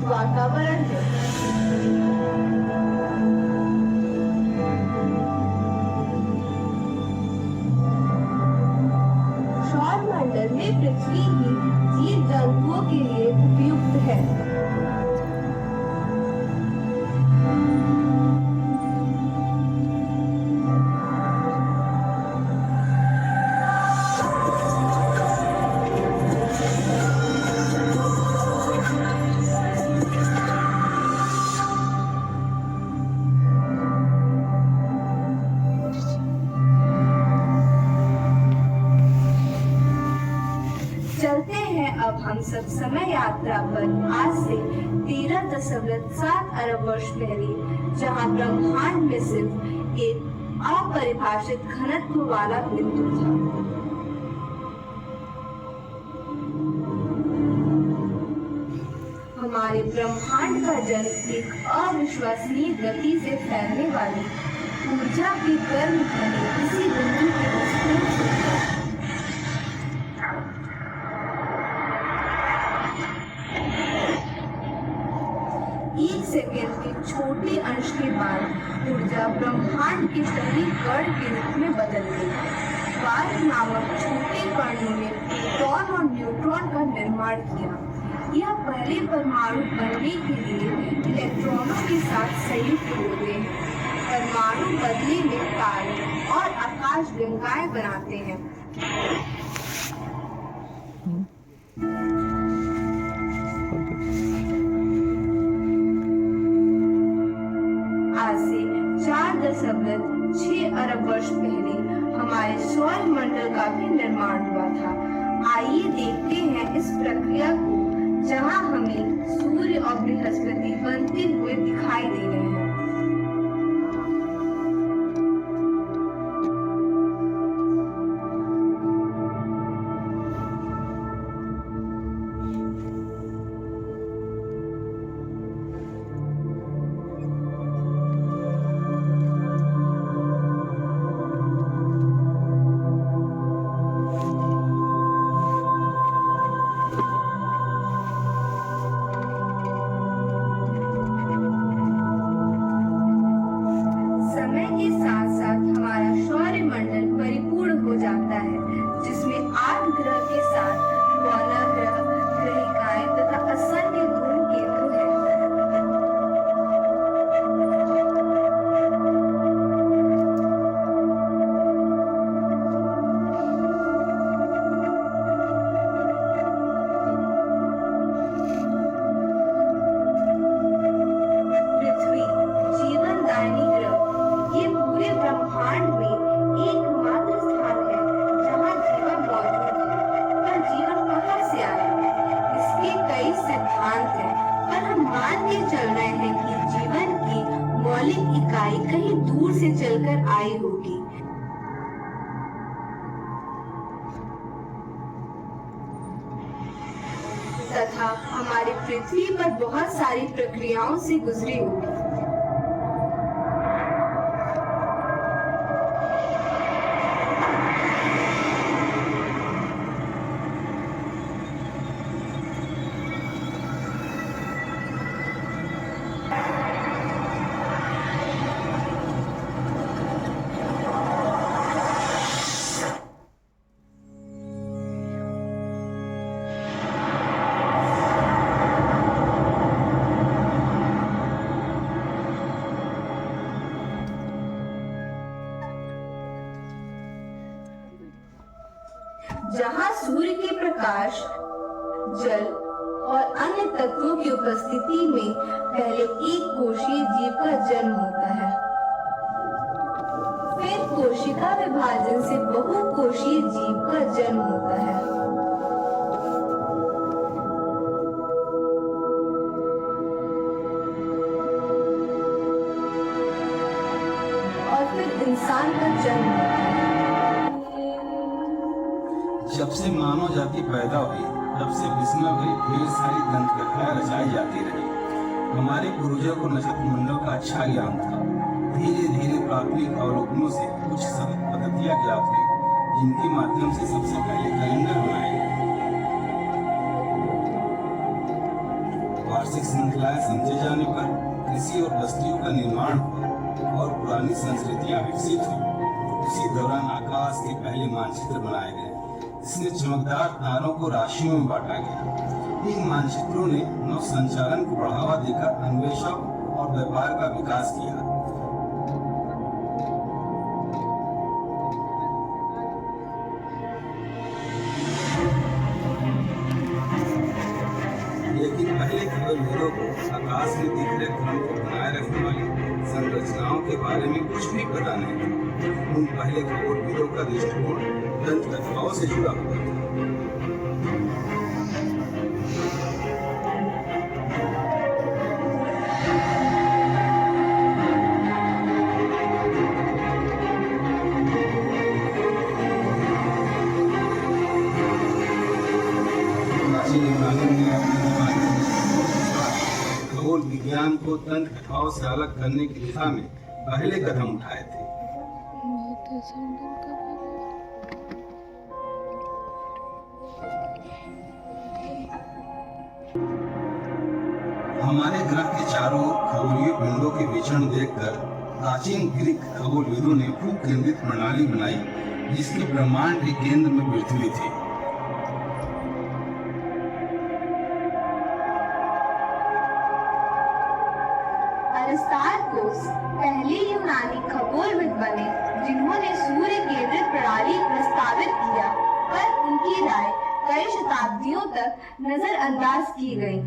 वातावरण है। सौरमंडल में पृथ्वी ही जीव जंतुओं के लिए उपयुक्त है। चलते हैं अब हम सब समय यात्रा पर आज से 13.7 अरब वर्ष पहले, जहां ब्रह्मांड में सिर्फ एक अपरिभाषित घनत्व वाला बिंदु था। हमारे ब्रह्मांड का जन्म एक अविश्वसनीय गति से फैलने वाली ऊर्जा की गर्म भरे इसी बिंदु के विस्फोट से हुआ। एक सेकेंड के छोटे अंश के बाद ऊर्जा ब्रह्मांड के पहले कण के रूप में बदल गई। क्वार्क नामक छोटे कणों ने प्रोटॉन और न्यूट्रॉन का निर्माण किया। यह पहले परमाणु बनने के लिए इलेक्ट्रॉनों के साथ संयुक्त हो गए। परमाणु बदले में तारे और आकाशगंगाएं बनाते हैं। आज से 4.6 अरब वर्ष पहले हमारे सौर मंडल का भी निर्माण हुआ था। आइए देखते हैं इस प्रक्रिया को, जहां हमें सूर्य और बृहस्पति बनते हुए दिखाई दे रहे हैं। इकाई कहीं दूर से चलकर आई होगी। तथा हमारी पृथ्वी पर बहुत सारी प्रक्रियाओं से गुजरी होगी। जहां सूर्य के प्रकाश, जल और अन्य तत्वों की उपस्थिति में पहले एक कोशीय जीव का जन्म होता है, फिर कोशिका विभाजन से बहुकोशीय जीव का जन्म होता है। और फिर इंसान का जन्म होता है। जब से मानव जाति पैदा हुई तब से विस्मय भरी ढेर सारी दंत कथाएं रचाई जाती रही। हमारे पूर्वजों को नक्षत्र मंडल का अच्छा ज्ञान था। धीरे धीरे प्राथमिक अवलोकनों से कुछ सरल पद्धतियां ज्ञात हुई, जिनके माध्यम से सबसे पहले कैलेंडर बनाए गए। भौतिक श्रृंखलाएं समझे जाने पर कृषि और बस्तियों का निर्माण हुआ और पुरानी संस्कृतियां विकसित हुई। उसी दौरान आकाश के पहले मानचित्र बनाए गए, जिसमें चमकदार तारों को राशियों में बांटा गया। इन मानचित्रों ने नौ संचालन को बढ़ावा देकर अन्वेषण और व्यापार का विकास किया। लेकिन पहले खगोलविदों को आकाश में दिख रहे क्रम को बनाए रखने वाली संरचनाओं के बारे में कुछ भी पता नहीं था। उन पहले खगोलविदों का दृष्टिकोण दंत कथाओं से जुड़ा हुआ था। खगोल विज्ञान को दंत कथाओं से अलग करने की दिशा में पहले कदम उठाए थे। हमारे ग्रह के चारों ओर खगोलीय पिंडों के विचरण देखकर प्राचीन ग्रीक खगोलविदों ने भू केंद्रित प्रणाली बनाई, जिसके ब्रह्मांड के केंद्र में पृथ्वी थी। अरिस्टार्कोस पहले यूनानी खगोलविद बने जिन्होंने सूर्य केंद्रित प्रणाली प्रस्तावित किया, पर उनकी राय कई शताब्दियों तक नजरअंदाज की गई।